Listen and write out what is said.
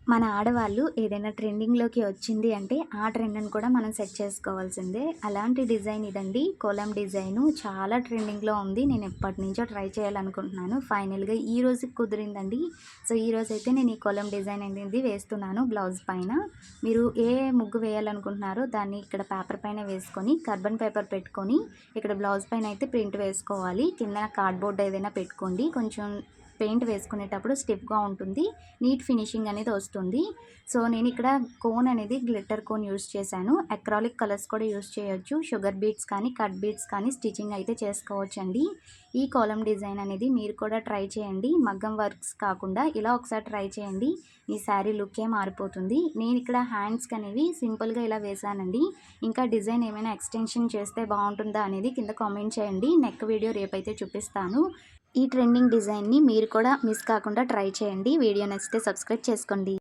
మన ఆడవాళ్ళు ఏదైనా ట్రెండింగ్‌లోకి వచ్చింది అంటే, ఆ ట్రెండ్‌ని కూడా మనం సెట్ చేసుకోవాల్సిందే. అలాంటి డిజైన్ ఇదండి. కోలం డిజైను చాలా ట్రెండింగ్‌లో ఉంది. నేను ఎప్పటినుంచో ట్రై చేయాలనుకుంటున్నాను. ఫైనల్‌గా ఈ రోజుకి కుదిరిందండి. సో, ఈరోజైతే నేను ఈ కోలం డిజైన్ అనేది వేస్తున్నాను బ్లౌజ్ పైన. మీరు ఏ ముగ్గు వేయాలనుకుంటున్నారో దాన్ని ఇక్కడ పేపర్ పైన వేసుకొని, కార్బన్ పేపర్ పెట్టుకొని, ఇక్కడ బ్లౌజ్ పైన అయితే ప్రింట్ వేసుకోవాలి. కిందన కార్డ్‌బోర్డ్ ఏదైనా పెట్టుకోండి. కొంచెం పెయింట్ వేసుకునేటప్పుడు స్టిఫ్‌గా ఉంటుంది. నీట్ ఫినిషింగ్ అనేది వస్తుంది. సో, నేనిక్కడ కోన్ అనేది గ్లిట్టర్ కోన్ యూజ్ చేశాను. అక్రాలిక్ కలర్స్ కూడా యూజ్ చేయొచ్చు. షుగర్ బీడ్స్ కానీ, కట్ బీడ్స్ కానీ స్టిచ్చింగ్ అయితే చేసుకోవచ్చండి. ఈ కాలమ్ డిజైన్ అనేది మీరు కూడా ట్రై చేయండి. మగ్గం వర్క్స్ కాకుండా ఇలా ఒకసారి ట్రై చేయండి. మీ శారీ లుక్కే మారిపోతుంది. నేనిక్కడ హ్యాండ్స్‌కి అనేవి సింపుల్‌గా ఇలా వేశానండి. ఇంకా డిజైన్ ఏమైనా ఎక్స్‌టెన్షన్ చేస్తే బాగుంటుందా అనేది కింద కామెంట్ చేయండి. నెక్ వీడియో రేపైతే చూపిస్తాను. ఈ ట్రెండింగ్ డిజైన్‌ని మీరు కూడా మిస్ కాకుండా ట్రై చేయండి. వీడియో నచ్చితే సబ్స్క్రైబ్ చేసుకోండి.